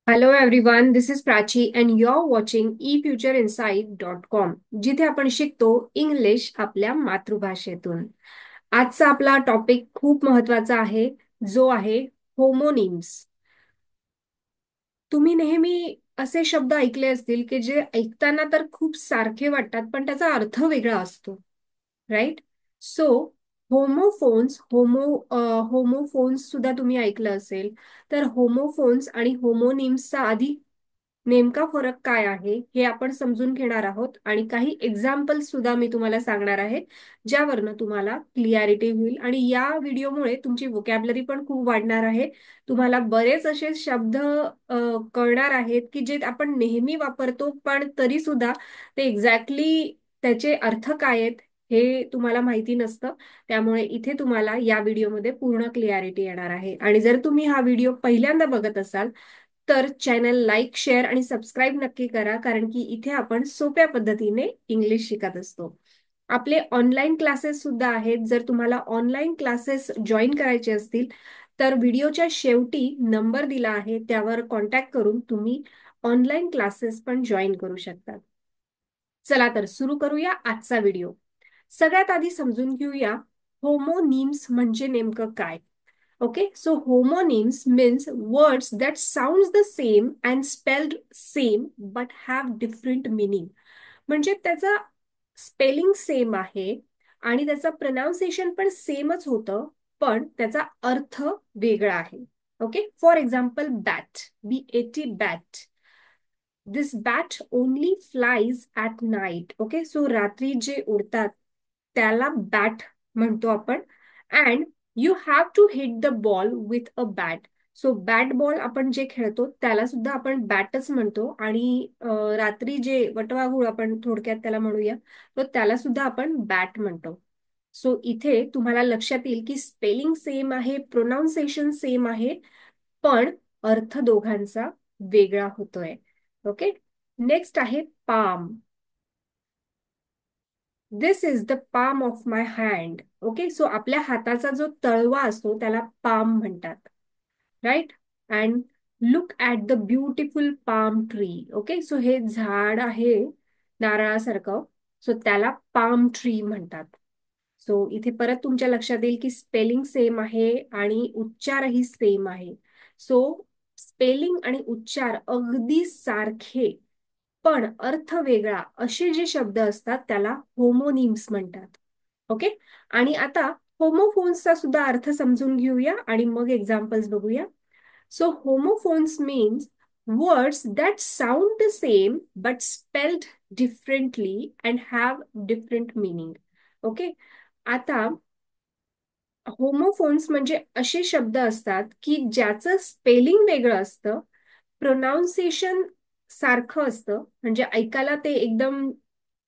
Hello everyone, this is Prachi and you are watching efutureinsight.com, जिथे आपण शिकतो इंग्लिश आपल्या मातृभाषेतून. आजचा आपला टॉपिक खूप महत्वाचा आहे, जो आहे होमोनिम्स. तुम्ही नेहमी असे शब्द ऐकले असतील की जे ऐकताना तर खूप सारखे वाटतात, पण त्याचा अर्थ वेगळा असतो. राईट? सो होमोफोन्स सुद्धा तुम्ही ऐकलं असेल. तर होमोफोन्स आणि होमोनिम्सचा आधी नेमका फरक काय आहे हे आपण समजून घेणार आहोत, आणि काही एक्झाम्पल सुद्धा मी तुम्हाला सांगणार आहे, ज्यावरनं तुम्हाला क्लिअरिटी होईल. आणि या व्हिडिओमुळे तुमची व्होकॅब्लरी पण खूप वाढणार आहे. तुम्हाला बरेच असे शब्द कळणार आहेत की जे आपण नेहमी वापरतो, पण तरी सुद्धा ते एक्झॅक्टली त्याचे अर्थ काय आहेत हे तुम्हाला माहिती नसतं. त्यामुळे इथे तुम्हाला या व्हिडिओमध्ये पूर्ण क्लिअरिटी येणार आहे. आणि जर तुम्ही हा व्हिडिओ पहिल्यांदा बघत असाल तर चॅनल लाईक, शेअर आणि सबस्क्राईब नक्की करा, कारण की इथे आपण सोप्या पद्धतीने इंग्लिश शिकत असतो. आपले ऑनलाईन क्लासेस सुद्धा आहेत. जर तुम्हाला ऑनलाईन क्लासेस जॉईन करायचे असतील तर व्हिडिओच्या शेवटी नंबर दिला आहे, त्यावर कॉन्टॅक्ट करून तुम्ही ऑनलाईन क्लासेस पण जॉईन करू शकता. चला तर सुरू करूया आजचा व्हिडिओ. सगळ्यात आधी समजून घेऊया होमोनिम्स म्हणजे नेमकं काय. Okay, so homonyms means words that sounds the same and spelled same but have different meaning. म्हणजे त्याचा स्पेलिंग सेम आहे आणि त्याचा प्रोनाउन्सिएशन पण सेमच होतं, पण त्याचा अर्थ वेगळा आहे. Okay, for example bat, BAT, bat. This bat only flies at night. Okay, so रात्री जे उडतात त्याला बॅट म्हणतो आपण. And you have to hit the ball with a bat. So bat ball आपण जे खेळतो त्याला सुद्धा आपण बॅटच म्हणतो. आणि रात्री जे वटवाघूळ आपण थोडक्यात त्याला म्हणूया, तर त्याला सुद्धा आपण बॅट म्हणतो. सो इथे तुम्हाला लक्षात येईल की स्पेलिंग सेम आहे, प्रोनाउन्सिएशन सेम आहे, पण अर्थ दोघांचा वेगळा होतोय. ओके, नेक्स्ट आहे palm. This is the palm of my hand. Okay, so आपल्या हाताचा जो तळवा असतो त्याला पाम म्हणतात. Right? And look at the beautiful palm tree. Okay, so हे झाड आहे नारळासारखं, सो त्याला पाम ट्री म्हणतात. सो इथे परत तुमच्या लक्षात येईल की स्पेलिंग सेम आहे आणि उच्चारही सेम आहे. सो स्पेलिंग आणि उच्चार अगदी सारखे पण अर्थ वेगळा असे जे शब्द असतात त्याला होमोनिम्स म्हणतात. ओके, आणि आता होमोफोन्सचा सुद्धा अर्थ समजून घेऊया आणि मग एक्झाम्पल्स बघूया. So homophones means words that sound the same but spelled differently and have different meaning. Okay, आता होमोफोन्स म्हणजे असे शब्द असतात की ज्याचं स्पेलिंग वेगळं असतं, प्रोनाउन्सिएशन सारखं असतं, म्हणजे ऐकायला ते एकदम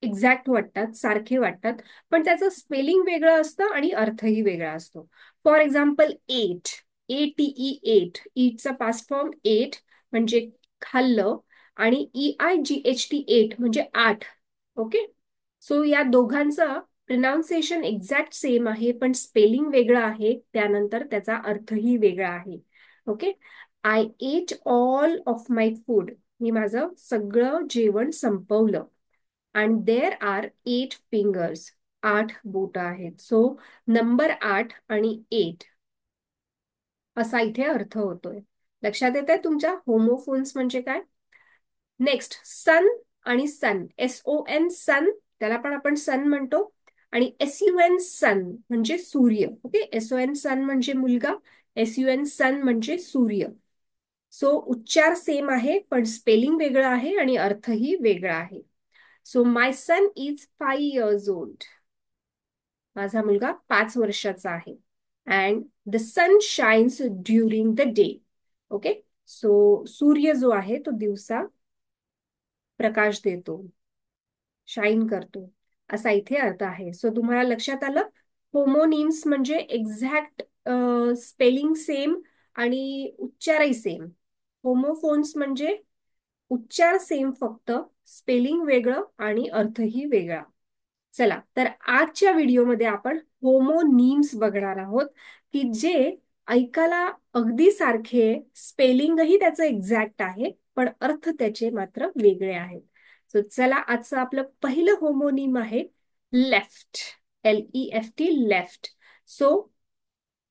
एक्झॅक्ट वाटतात, सारखे वाटतात, पण त्याचं स्पेलिंग वेगळं असतं आणि अर्थही वेगळा असतो. For example eight, ATE, ate. ईटचा पास्ट फॉर्म एट म्हणजे खाल्लं, आणि EIGHT एट म्हणजे आठ. ओके, सो या दोघांचं प्रोनाउन्सिएशन एक्झॅक्ट सेम आहे, पण स्पेलिंग वेगळं आहे, त्यानंतर त्याचा अर्थही वेगळा आहे. Okay, I ate all of my food. मी माझं सगळं जेवण संपवलं. And there are eight fingers. आठ बोट आहेत. सो नंबर आठ आणि एट असा इथे अर्थ होतोय. लक्षात येत आहे तुमच्या होमोफोन्स म्हणजे काय? नेक्स्ट सन आणि सन, SON सन, त्याला पण आपण सन म्हणतो. आणि SUN सन म्हणजे सूर्य. ओके, SON सन म्हणजे मुलगा, SUN सन म्हणजे सूर्य. सो उच्चार सेम आहे पण स्पेलिंग वेगळं आहे आणि अर्थही वेगळा आहे. So my son is 5 years old. माझा मुलगा 5 वर्षाचा आहे. And the sun shines during the day. Okay, so सूर्य जो आहे तो दिवसा प्रकाश देतो, शाईन करतो, असा इथे अर्थ आहे. सो तुम्हाला लक्षात आलं, होमोनिम्स म्हणजे एक्झॅक्ट स्पेलिंग सेम आणि उच्चारही सेम. होमोफोन्स म्हणजे उच्चार सेम, फक्त स्पेलिंग वेगळं आणि अर्थही वेगळा. चला तर आजच्या व्हिडिओमध्ये आपण होमोनिम्स बघणार आहोत की जे ऐकायला अगदी सारखे, स्पेलिंगही त्याचं एक्झॅक्ट आहे, पण अर्थ त्याचे मात्र वेगळे आहेत. सो चला, आजचं आपलं पहिलं होमोनिम आहे लेफ्ट. LEFT, left. सो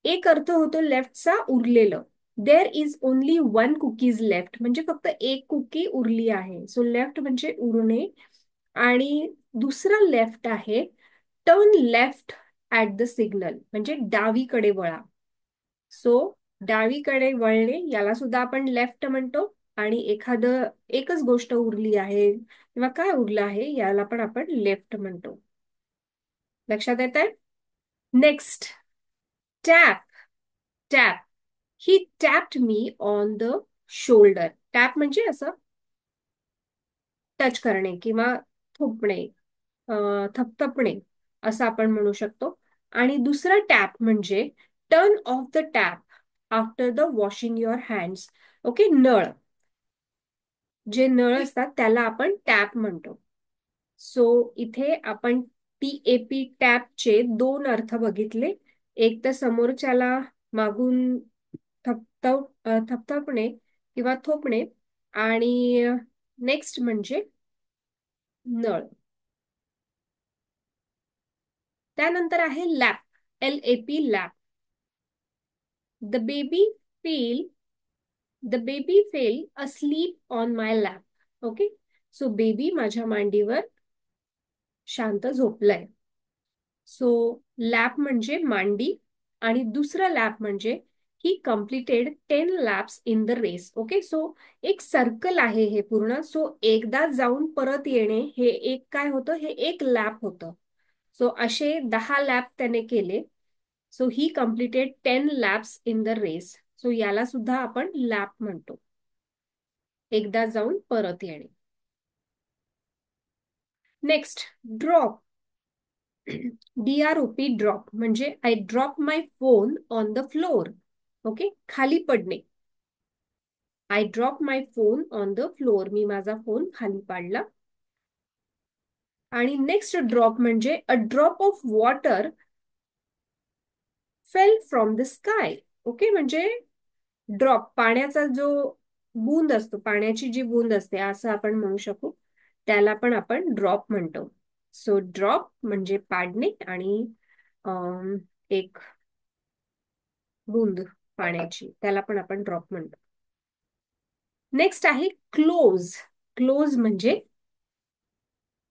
एक अर्थ होतो लेफ्टचा, उरलेलं. There is only one cookies left, म्हणजे फक्त एक कुकी उरली आहे. सो लेफ्ट म्हणजे उरणे. आणि दुसरा लेफ्ट आहे turn left at the signal, म्हणजे डावीकडे वळा. सो डावीकडे वळणे याला सुद्धा आपण लेफ्ट म्हणतो. आणि एकच गोष्ट उरली आहे किंवा काय उरलं आहे याला पण आपण लेफ्ट म्हणतो. लक्षात येत आहे? Next, tap. Tap. He tapped me on the shoulder. Tap म्हणजे असं टच करणे किंवा थोपणे, थपथपणे असं आपण म्हणू शकतो. आणि दुसरा टॅप म्हणजे turn off the tap after the washing your hands. Okay, नळ. जे नळ असतात त्याला आपण टॅप म्हणतो. सो इथे आपण TAP, टॅपचे दोन अर्थ बघितले. एक तर समोरच्याला मागून थपथपणे किंवा थोपणे, आणि नेक्स्ट म्हणजे नळ. त्यानंतर आहे lap. LAP, lap. The baby fail the baby fail asleep on my lap. Okay, so baby माझ्या मांडीवर शांत झोपलाय. सो लॅप म्हणजे मांडी, आणि दुसरा लॅप म्हणजे he completed 10 laps in the race. Okay, so एक सर्कल आहे हे पूर्ण. सो एकदा जाऊन परत येणे हे एक काय होतं, हे एक लॅप होतं. सो असे 10 लॅप त्याने केले. So he completed 10 laps in the race. So याला सुद्धा आपण लॅप म्हणतो, एकदा जाऊन परत येणे. Next, drop. DROP, ड्रॉप म्हणजे I drop my phone on the floor. Okay, खाली पडणे. I drop my phone on the floor, मी माझा फोन खाली पाडला. आणि नेक्स्ट ड्रॉप म्हणजे a drop of water fell from the sky. Okay, म्हणजे ड्रॉप, पाण्याचा जो बूंद असतो, पाण्याची जी बूंद असते असं आपण म्हणू शकू, त्याला पण आपण ड्रॉप म्हणतो. सो ड्रॉप म्हणजे पाडणे, आणि एक बूंद पाण्याची, त्याला पण आपण ड्रॉप म्हणतो. नेक्स्ट आहे क्लोज. क्लोज म्हणजे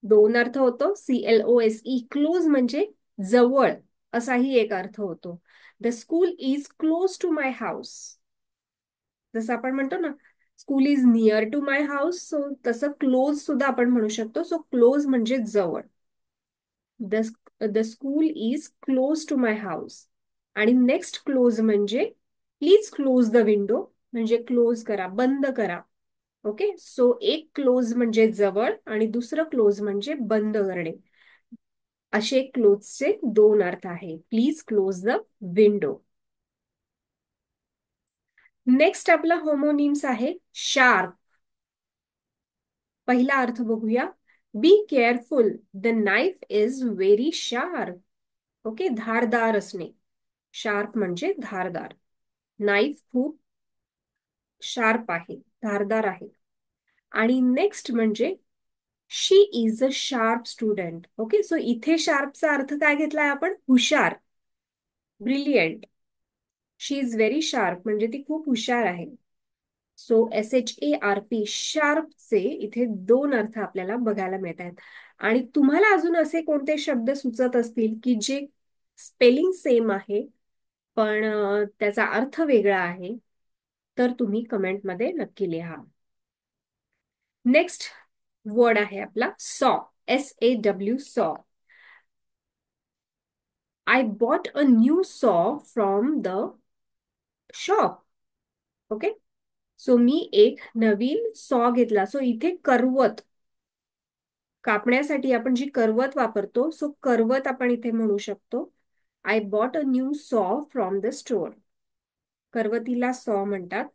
दोन अर्थ होतो. CLOSE, क्लोज म्हणजे जवळ, असाही एक अर्थ होतो. The school is close to my house. जसं आपण म्हणतो ना, school is near to my house, so तसं क्लोज सुद्धा आपण म्हणू शकतो. सो क्लोज म्हणजे जवळ. The school is close to my house. आणि नेक्स्ट क्लोज म्हणजे प्लीज क्लोज द विंडो, म्हणजे क्लोज करा, बंद करा. ओके, सो एक क्लोज म्हणजे जवळ, आणि दुसरं क्लोज म्हणजे बंद करणे. असे क्लोजचे दोन अर्थ आहे. Please close the window. Next आपला होमोनिम्स आहे शार्प. पहिला अर्थ बघूया. Be careful, the knife is very sharp. Okay, धारदार असणे. शार्प म्हणजे धारदार. नाईफ खूप शार्प आहे, धारदार आहे. आणि नेक्स्ट म्हणजे she is a sharp student. Okay, so इथे शार्पचा अर्थ काय घेतलाय आपण, हुशार, brilliant. She is very sharp म्हणजे ती खूप हुशार आहे. सो SHARP, शार्पचे इथे दोन अर्थ आपल्याला बघायला मिळत आहेत. आणि तुम्हाला अजून असे कोणते शब्द सुचत असतील की जे स्पेलिंग सेम आहे पण त्याचा अर्थ वेगळा आहे, तर तुम्ही कमेंटमध्ये नक्की लिहा. नेक्स्ट वर्ड आहे आपला saw. SAW, saw. I bought a new saw from the shop. Okay, so मी एक नवीन सॉ घेतला. सो इथे करवत, कापण्यासाठी आपण जी करवत वापरतो, सो करवत आपण इथे म्हणू शकतो. I bought a new saw from the store. करवतीला सॉ म्हणतात.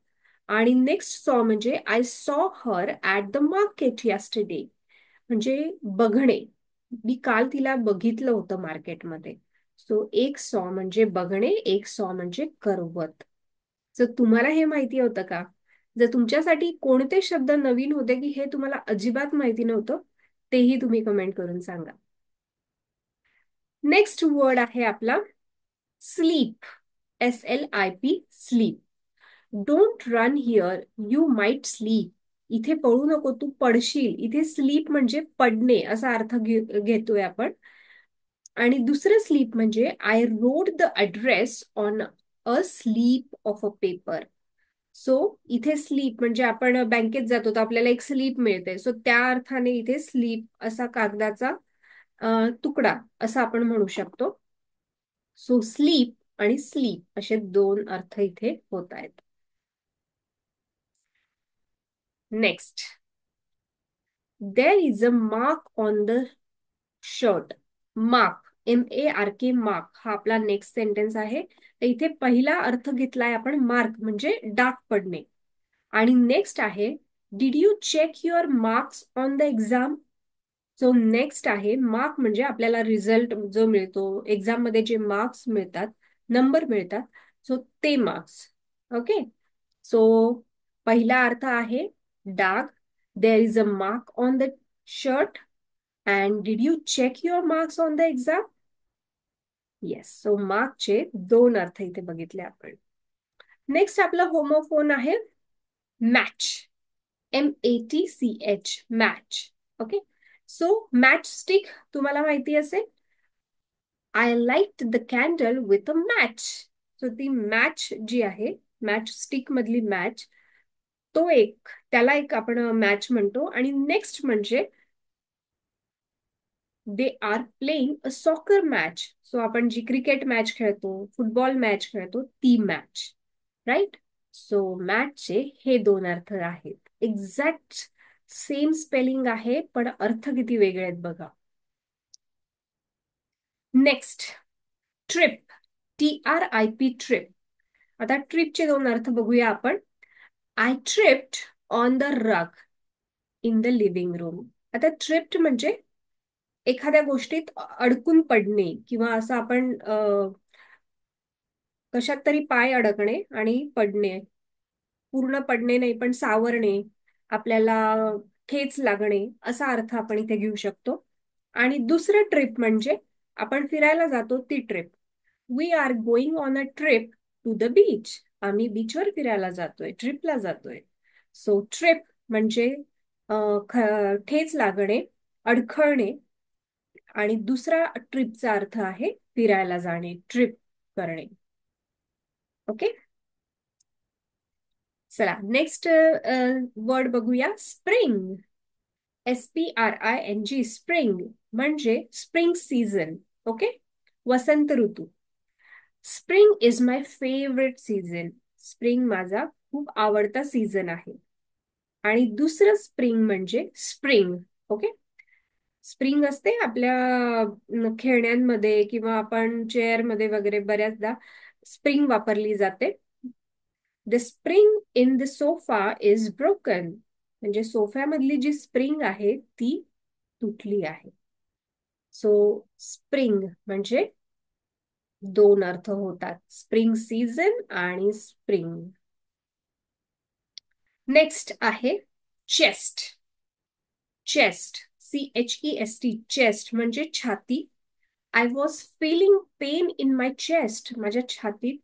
आणि नेक्स्ट सॉ म्हणजे I saw her at the market yesterday, म्हणजे बघणे. मी काल तिला बघितलं होतं मार्केटमध्ये. सो एक सॉ म्हणजे बघणे, एक सॉ म्हणजे करवत. जर तुम्हाला हे माहिती होतं का? जर तुमच्यासाठी कोणते शब्द नवीन होते की हे तुम्हाला अजिबात माहिती नव्हतं, तेही तुम्ही कमेंट करून सांगा. नेक्स्ट वर्ड आहे आपला sleep. SLIP, sleep. Don't run here, you might sleep. इथे पळू नको, तू पडशील. इथे स्लीप म्हणजे पडणे असा अर्थ घेतोय आपण. आणि दुसरं स्लीप म्हणजे I wrote the address on a slip of a paper. So इथे स्लीप म्हणजे आपण बँकेत जातो तर आपल्याला एक स्लीप मिळते. सो त्या अर्थाने इथे स्लीप असा कागदाचा तुकडा असं आपण म्हणू शकतो. सो स्लीप आणि स्लीप असे दोन अर्थ इथे होत आहेत. Next, there is a mark on the shirt. Mark, MARK, mark हा आपला नेक्स्ट सेंटेन्स आहे. तर इथे पहिला अर्थ घेतलाय आपण मार्क म्हणजे डाग पडणे. आणि नेक्स्ट आहे did you check your marks on the exam. So next आहे मार्क म्हणजे आपल्याला रिझल्ट जो मिळतो एक्झाम मध्ये, जे मार्क्स मिळतात, नंबर मिळतात, सो ते मार्क्स. ओके. सो पहिला अर्थ आहे डाग. There is a mark on the shirt. And did you check your marks on the exam. Yes. So मार्कचे दोन अर्थ इथे बघितले आपण. नेक्स्ट आपला होमोफोन आहे match. MATCH, match. Okay. So match stick तुम्हाला माहिती असेल. I liked the candle with a match. So ती मॅच जी आहे, मॅच स्टिक मधली मॅच, तो एक, त्याला एक आपण मॅच म्हणतो. आणि नेक्स्ट म्हणजे they are playing a soccer match. So आपण जी क्रिकेट मॅच खेळतो, फुटबॉल मॅच खेळतो, ती मॅच. राईट. सो मॅचचे हे दोन अर्थ आहेत. एक्झॅक्ट सेम स्पेलिंग आहे पण अर्थ किती वेगळे आहेत बघा. Next, trip. TRIP, trip. आता ट्रिपचे दोन अर्थ बघूया आपण. I tripped on the rug in the living room. आता ट्रिप्ड म्हणजे एखाद्या गोष्टीत अडकून पडणे, किंवा असं आपण कशात तरी पाय अडकणे आणि पडणे. पूर्ण पडणे नाही पण सावरणे, आपल्याला ठेच लागणे, असा अर्थ आपण इथे घेऊ शकतो. आणि दुसरं ट्रिप म्हणजे आपण फिरायला जातो ती trip. We are going on a trip to the beach. आम्ही बीचवर फिरायला जातोय, ट्रिपला जातोय. सो ट्रिप म्हणजे ठेच लागणे, अडखळणे. आणि दुसरा ट्रिपचा अर्थ आहे फिरायला जाणे, ट्रिप करणे. ओके. चला नेक्स्ट वर्ड बघूया, स्प्रिंग. SPRING, स्प्रिंग म्हणजे स्प्रिंग सीझन. ओके. वसंत ऋतू. Spring is my favourite season. Spring माझा खूप आवडता सीझन आहे. आणि दुसरं स्प्रिंग म्हणजे स्प्रिंग. ओके. स्प्रिंग असते आपल्या खेळण्यांमध्ये किंवा आपण चेअरमध्ये वगैरे बऱ्याचदा स्प्रिंग वापरली जाते. The spring in the sofa is broken. म्हणजे सोफ्यामधली जी स्प्रिंग आहे ती तुटली आहे. सो स्प्रिंग म्हणजे दोन अर्थ होतात, स्प्रिंग सीझन आणि स्प्रिंग. नेक्स्ट आहे चेस्ट. चेस्ट, CHEST, चेस्ट म्हणजे छाती. I was feeling pain in my chest. माझ्या छातीत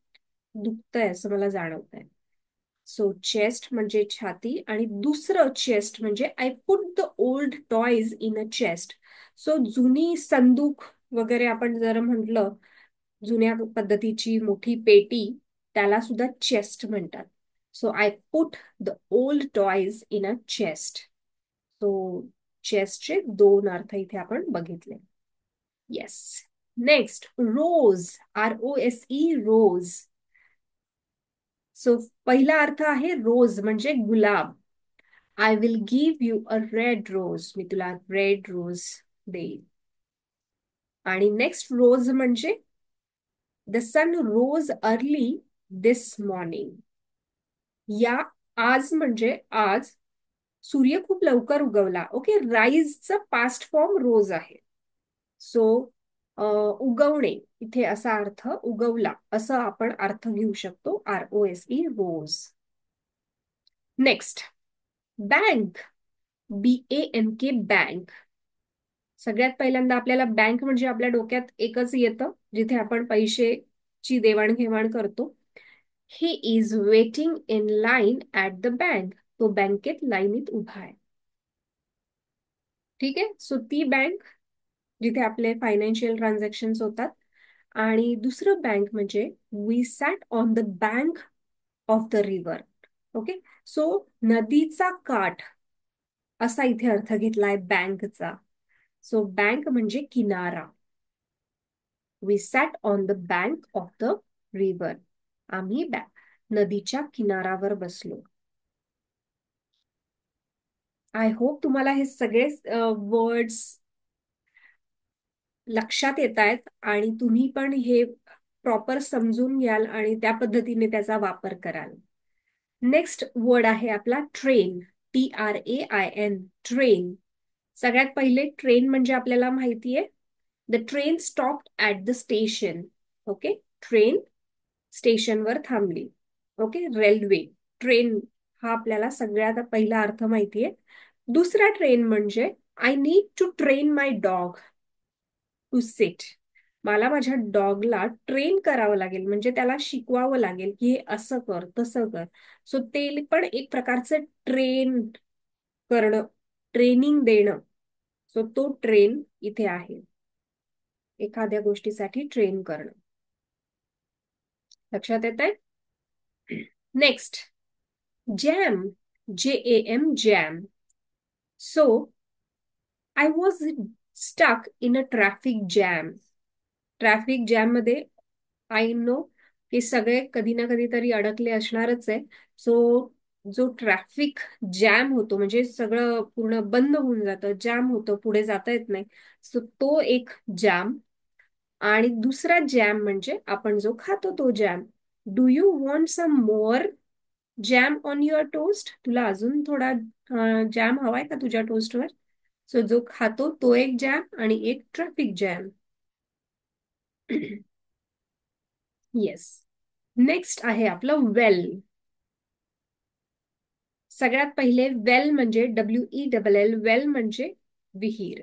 दुखतंय असं मला जाणवत आहे. सो चेस्ट म्हणजे छाती. आणि दुसरं चेस्ट म्हणजे I put the old toys in a chest. So जुनी संदूक वगैरे आपण जर म्हटलं, जुन्या पद्धतीची मोठी पेटी, त्याला सुद्धा चेस्ट म्हणतात. So I put the old toys in a chest. So चेस्टचे दोन अर्थ इथे आपण बघितले. Yes. Next, rose. ROSE, rose. So पहिला अर्थ आहे रोज म्हणजे गुलाब. I will give you a red rose. मी तुला रेड रोज देईन. आणि नेक्स्ट रोज म्हणजे the sun rose early this morning. या आज म्हणजे आज सूर्य खूप लवकर उगवला. ओके. राईजचं पास्ट फॉर्म रोज आहे. सो उगवणे, इथे असा अर्थ उगवला असं आपण अर्थ घेऊ शकतो. ROSE, रोज. Next, bank, BANK, bank. सगळ्यात पहिल्यांदा आपल्याला बँक म्हणजे आपल्या डोक्यात एकच येतं, जिथे आपण पैशाची देवाणघेवाण करतो. He is waiting in line at the bank. तो बँकेत लाईनीत उभा आहे. ठीक आहे. सो ती बँक जिथे आपले फायनान्शियल ट्रान्झॅक्शन होतात. आणि दुसरं बँक म्हणजे we sat on the bank of the river. Okay. So नदीचा काठ असा इथे अर्थ घेतलाय बँकचा. सो बँक म्हणजे किनारा. We sat on the bank of the river. आम्ही नदीच्या किनारावर बसलो. आय होप तुम्हाला हे सगळे वर्ड्स लक्षात येत आहेत आणि तुम्ही पण हे प्रॉपर समजून घ्याल आणि त्या पद्धतीने त्याचा वापर कराल. नेक्स्ट वर्ड आहे आपला ट्रेन. TRAIN, train. सगळ्यात पहिले ट्रेन म्हणजे आपल्याला माहितीये the train stopped at the station. Okay. Train स्टेशनवर थांबली. ओके. रेल्वे, ट्रेन हा आपल्याला सगळ्यात पहिला अर्थ माहितीये. दुसरा ट्रेन म्हणजे I need to train my dog to sit. मला माझ्या डॉगला ट्रेन करावं लागेल, म्हणजे त्याला शिकवावं लागेल की हे असं कर तसं कर. सो ते पण एक प्रकारचं ट्रेन करणं, ट्रेनिंग देणं. सो तो ट्रेन इथे आहे, एखाद्या गोष्टीसाठी ट्रेन करणं. लक्षात येत आहे. Next, jam, JAM, jam. So I was stuck in a traffic jam. Traffic jam मध्ये आय नो हे सगळे कधी ना कधी तरी अडकले असणारच आहे. सो जो ट्रॅफिक जॅम होतो म्हणजे सगळं पूर्ण बंद होऊन जातं, जॅम होतं, पुढे जाता येत नाही. सो तो एक जॅम. आणि दुसरा जॅम म्हणजे आपण जो खातो तो jam. Do you want some more jam on your toast? तुला अजून थोडा जॅम हवाय का तुझ्या टोस्टवर? सो जो खातो तो एक जॅम आणि एक ट्रॅफिक जॅम. येस. नेक्स्ट आहे आपलं वेल. सगळ्यात पहिले वेल म्हणजे WELL, वेल म्हणजे विहीर.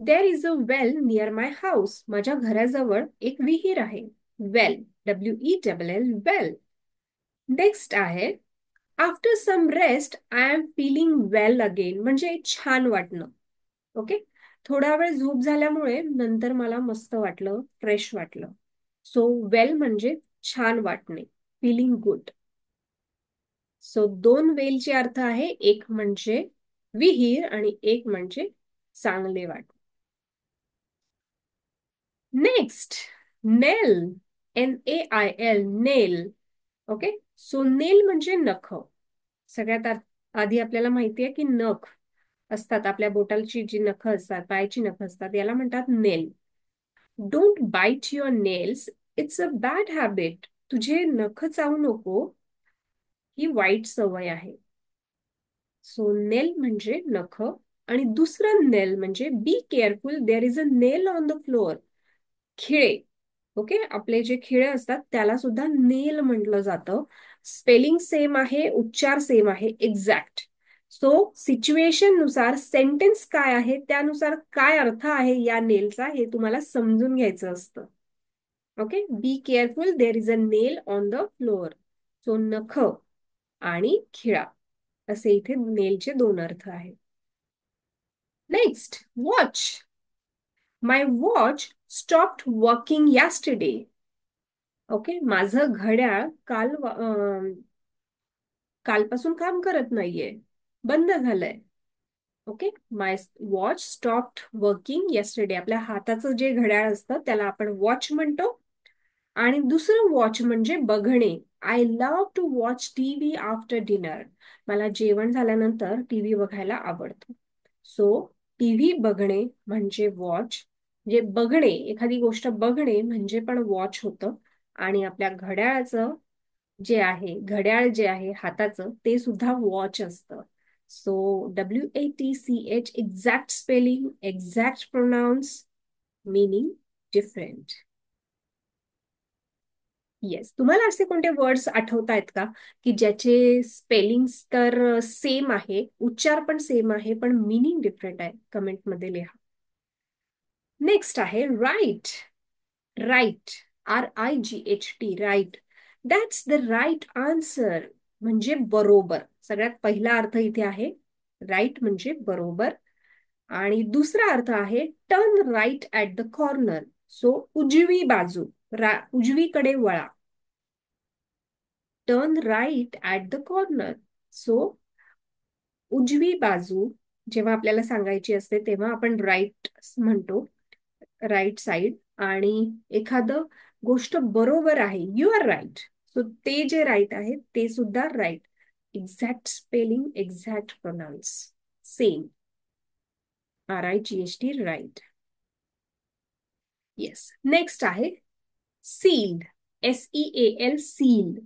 There is a well near my house. माझ्या घराजवळ एक विहीर आहे. Well, WELL, well. नेक्स्ट आहे after some rest I am feeling well again, म्हणजे छान वाटणं. ओके. थोडा वेळ झोप झाल्यामुळे नंतर मला मस्त वाटलं, फ्रेश वाटलं. सो वेल म्हणजे छान वाटणे, फीलिंग गुड. सो दोन वेलचे अर्थ आहे, एक म्हणजे विहीर आणि एक म्हणजे चांगले वाट. नेक्स्ट, नेल, NAIL, नेल. ओके. सो नेल म्हणजे नख. सगळ्यात आधी आपल्याला माहितीये की नख असतात, आपल्या बोटालची जी नख असतात, पायाची नख असतात, याला म्हणतात nail. Don't bite your nails, it's a bad habit. तुझे नख चावू नको, ही वाईट सवय आहे. सो नेल म्हणजे नख. आणि दुसरं नेल म्हणजे be careful, there is a nail on the floor. खिळे. ओके. आपले जे खिळे असतात त्याला सुद्धा नेल म्हटलं जातं. स्पेलिंग सेम आहे, उच्चार सेम आहे, एक्झॅक्ट. सो सिच्युएशन नुसार सेंटेन्स काय आहे त्यानुसार काय अर्थ आहे या नेलचा हे तुम्हाला समजून घ्यायचं असतं. Okay. Be careful, there is a nail on the floor. So नख आणि खिळा असे इथे नेलचे दोन अर्थ आहेत. Next, watch. My watch stopped working yesterday. Okay. माझं घड्याळ कालपासून काम करत नाहीये, बंद झालंय. Okay. My watch stopped working yesterday. आपल्या हाताचं जे घड्याळ असतं त्याला आपण वॉच म्हणतो. आणि दुसरं वॉच म्हणजे बघणे. I love to watch TV after dinner. मला जेवण झाल्यानंतर TV बघायला आवडतं. सो TV बघणे म्हणजे वॉच. म्हणजे बघणे, एखादी गोष्ट बघणे म्हणजे पण वॉच होतं. आणि आपल्या घड्याळाचं घड्याळ जे आहे हाताचं, ते सुद्धा वॉच असतं. So WATCH, exact spelling, exact pronounce, meaning different. Yes, तुम्हाला असे कोणते वर्ड्स आठवत आहेत का की ज्याचे स्पेलिंग्स तर सेम आहे, उच्चार पण सेम आहे, पण मिनिंग डिफरंट आहे? कमेंटमध्ये लिहा. नेक्स्ट आहे right. Right, RIGHT, right. That's the right answer, म्हणजे बरोबर. सगळ्यात पहिला अर्थ इथे आहे राईट म्हणजे बरोबर. आणि दुसरा अर्थ आहे turn right at the corner, so उजवी बाजू, उजवीकडे वळा. Turn right at the corner, so उजवी बाजू जेव्हा आपल्याला सांगायची असते तेव्हा आपण राईट म्हणतो, राईट साइड. आणि एखादं गोष्ट बरोबर आहे, यू आर राईट, सो ते जे राईट आहे ते सुद्धा right. Exact spelling, exact pronounce, same. RIGHT, right. Yes. Next आहे sealed. SEAL, sealed.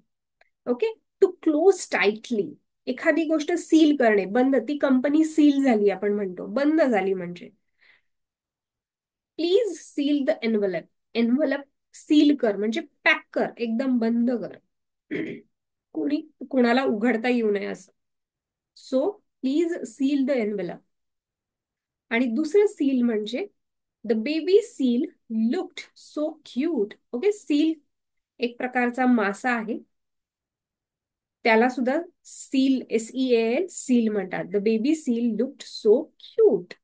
Okay. To close tightly, एखादी गोष्ट सील करणे, बंद. ती कंपनी सील झाली आपण म्हणतो, बंद झाली म्हणजे. Please seal the envelope. Envelope seal कर म्हणजे पॅक कर, एकदम बंद कर. कोणी कोणाला उघडता येऊ नये असं. So please seal the envelope. आणि दुसरं सील म्हणजे the baby seal looked so cute. Okay, seal एक प्रकारचा मासा आहे, त्याला सुद्धा सील, SEAL, सील म्हणतात. The baby seal looked so cute.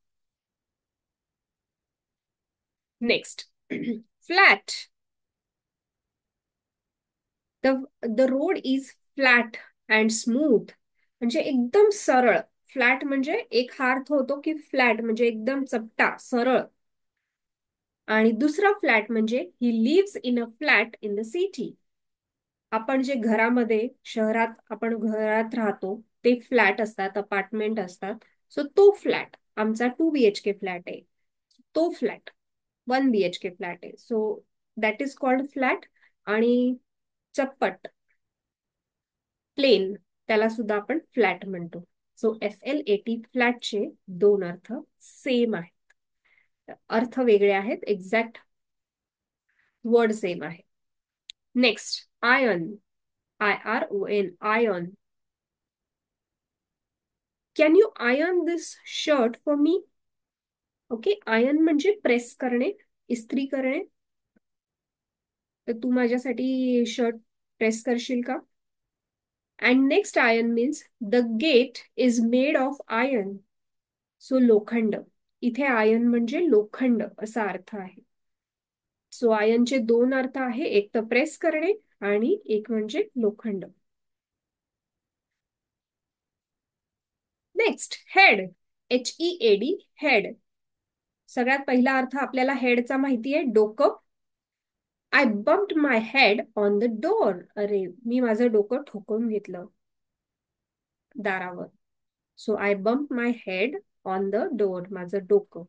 Next, flat. The road is flat and smooth, म्हणजे एकदम सरळ. फ्लॅट म्हणजे एक हा अर्थ होतो की फ्लॅट म्हणजे एकदम चपटा, सरळ. आणि दुसरा फ्लॅट म्हणजे he lives in a flat in the city. आपण जे घरामध्ये, शहरात आपण घरात राहतो ते फ्लॅट असतात, अपार्टमेंट असतात. सो तो फ्लॅट, आमचा 2 BHK फ्लॅट आहे, तो फ्लॅट 1 BHK फ्लॅट आहे. So that is called flat. आणि चप्पट, प्लेन, त्याला सुद्धा आपण फ्लॅट म्हणतो. सो FLAT, फ्लॅटचे दोन अर्थ सेम आहेत. अर्थ वेगळे आहेत, एक्झॅक्ट वर्ड सेम आहे. Next, ion. IRON, ion. Can you ion this shirt for me? Okay, ion म्हणजे प्रेस करणे, इस्त्री करणे. तर तू माझ्यासाठी शर्ट प्रेस करशील का? And next, iron means the gate is made of iron, so लोखंड. इथे आयन म्हणजे लोखंड असा अर्थ आहे. सो आयनचे दोन अर्थ आहे, एक तर प्रेस करणे आणि एक म्हणजे लोखंड. Next, head. HEAD, head. सगळ्यात पहिला अर्थ आपल्याला हेडचा माहिती आहे, डोकं. I bumped my head on the door, अरे मी माझं डोकं ठोकून घेतलं दारावर. So I bump my head on the door, माझं डोकं.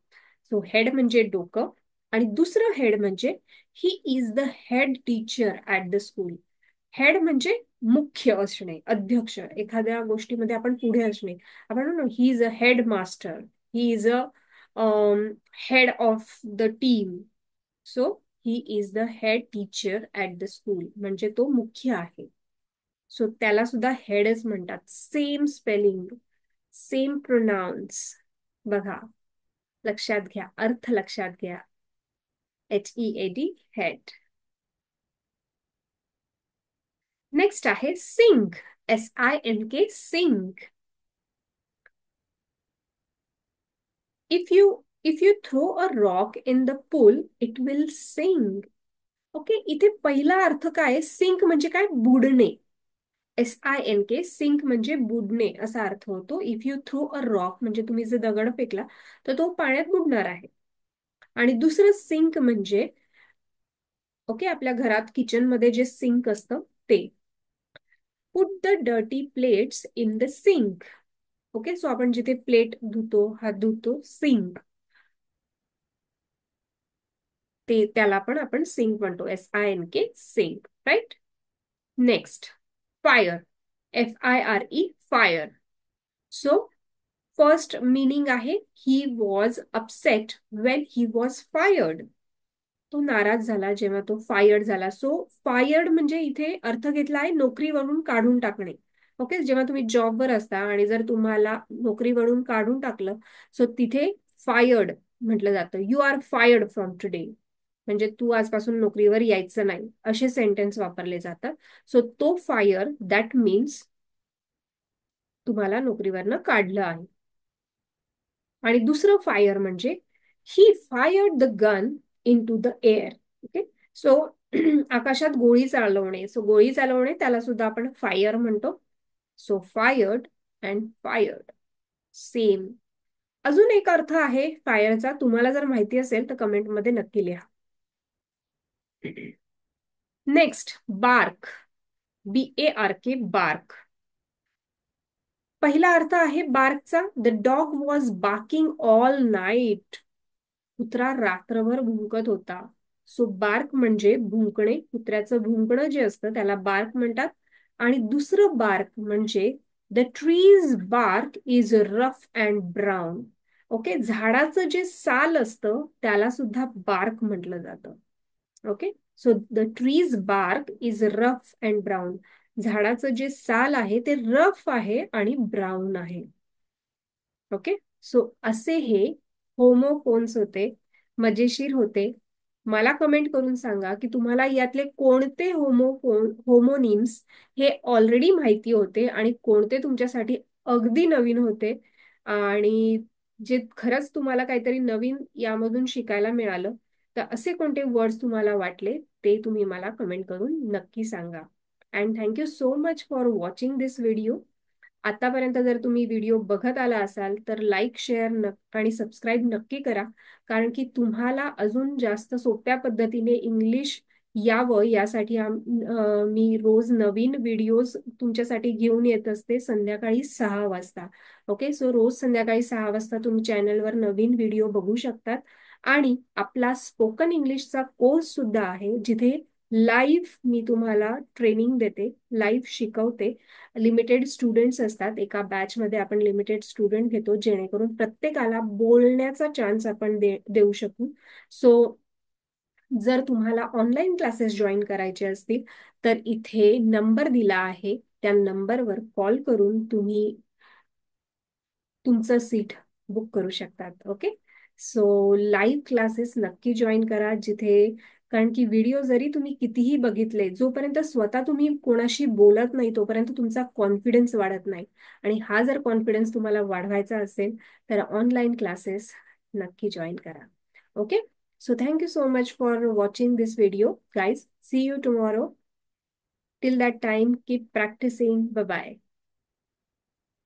सो हेड म्हणजे डोकं. आणि दुसरं हेड म्हणजे ही is the head teacher at the school. Head म्हणजे मुख्य असणे, अध्यक्ष. एखाद्या गोष्टीमध्ये आपण पुढे असणे, आपण म्हणतो he is a head master, he is a head of the team. So he is the head teacher at the school, म्हणजे तो मुख्य आहे. सो त्याला सुद्धा हेडच म्हणतात. Same spelling, same pronounce. बघा, लक्षात घ्या, अर्थ लक्षात घ्या. HEAD, head. नेक्स्ट आहे sink. SINK, sink. If you throw a rock in the pool it will sink. Okay, इथे पहिला अर्थ काय? सिंक म्हणजे काय? बुडणे. SINK, सिंक म्हणजे बुडणे असा अर्थ होतो. If you throw a rock म्हणजे तुम्ही जर दगड फेकला तर तो पाण्यात बुडणार आहे. आणि दुसरं सिंक म्हणजे, ओके, आपल्या घरात किचन मध्ये जे सिंक असतं ते. Put the dirty plates in the sink. Okay, so आपण जिथे प्लेट धुतो, हात धुतो, सिंक, ते त्याला पण आपण सिंक म्हणतो. SINK, sink, right. Next, fire. FIRE, fire. So first meaning आहे he was upset when he was fired. तो नाराज झाला, जेव्हा तो फायर्ड झाला. सो फायर्ड म्हणजे इथे अर्थ घेतला आहे नोकरीवरून काढून टाकणे. ओके, जेव्हा तुम्ही जॉबवर असता आणि जर तुम्हाला नोकरीवरून काढून टाकलं, सो तिथे फायर्ड म्हटलं जातं. You are fired from today, म्हणजे तू आजपासून नोकरीवर यायचं नाही, असे सेंटेन्स वापरले जातात. सो तो फायर दॅट मीन्स तुम्हाला नोकरीवरनं काढलं आहे. आणि दुसरं फायर म्हणजे he fired the gun into the air. Okay, so आकाशात गोळी चालवणे, सो गोळी चालवणे त्याला सुद्धा आपण फायर म्हणतो. So fired and fired same. अजून एक अर्थ आहे फायरचा, तुम्हाला जर माहिती असेल तर कमेंटमध्ये नक्की लिहा. Next, bark. BARK, bark. पहिला अर्थ आहे बार्कचा, the dog was barking all night. कुत्रा रात्रभर भुंकत होता. सो बार्क म्हणजे भुंकणे, कुत्र्याचं भुंकणं जे असतं त्याला बार्क म्हणतात. आणि दुसरं बार्क म्हणजे the tree's bark is rough and brown. Okay, झाडाचं जे साल असतं त्याला सुद्धा बार्क म्हटलं जातं. Okay, so the tree's bark is rough and brown. झाडाचं जे साल आहे ते रफ आहे आणि ब्राऊन आहे. ओके, सो असे हे होमोफोन्स होते, मजेशीर होते. मला कमेंट करून सांगा की तुम्हाला यातले कोणते होमोनिम्स हे ऑलरेडी माहिती होते आणि कोणते तुमच्यासाठी अगदी नवीन होते, आणि जे खरंच तुम्हाला काहीतरी नवीन यामधून शिकायला मिळालं. तर असे कोणते वर्ड्स तुम्हाला वाटले ते तुम्ही मला कमेंट करून नक्की सांगा. And thank you so much for watching this video. आतापर्यंत जर तुम्ही व्हिडिओ बघत आला असाल तर लाईक, शेअर आणि सबस्क्राईब नक्की करा, कारण की तुम्हाला अजून जास्त सोप्या पद्धतीने इंग्लिश यावं यासाठी मी रोज नवीन व्हिडिओज तुमच्यासाठी घेऊन येत असते संध्याकाळी 6 वाजता. ओके, सो रोज संध्याकाळी 6 वाजता तुम्ही चॅनलवर नवीन व्हिडिओ बघू शकतात. आणि आपला स्पोकन इंग्लिशचा कोर्स सुद्धा आहे, जिथे लाईव्ह मी तुम्हाला ट्रेनिंग देते, लाईव्ह शिकवते. लिमिटेड स्टुडंट्स असतात, एका बॅचमध्ये आपण लिमिटेड स्टुडंट घेतो, जेणेकरून प्रत्येकाला बोलण्याचा चान्स आपण देऊ शकू. सो जर तुम्हाला ऑनलाईन क्लासेस जॉईन करायचे असतील तर इथे नंबर दिला आहे, त्या नंबरवर कॉल करून तुम्ही तुमचं सीट बुक करू शकतात. ओके, सो लाईव्ह क्लासेस नक्की जॉईन करा जिथे, कारण की व्हिडिओ जरी तुम्ही कितीही बघितले, जोपर्यंत स्वतः तुम्ही कोणाशी बोलत नाही तोपर्यंत तुमचा कॉन्फिडन्स वाढत नाही. आणि हा जर कॉन्फिडन्स तुम्हाला वाढवायचा असेल तर ऑनलाईन क्लासेस नक्की जॉईन करा. Okay, so thank you so much for watching this video, guys. See you tomorrow. Till that time, keep practicing. Bye bye.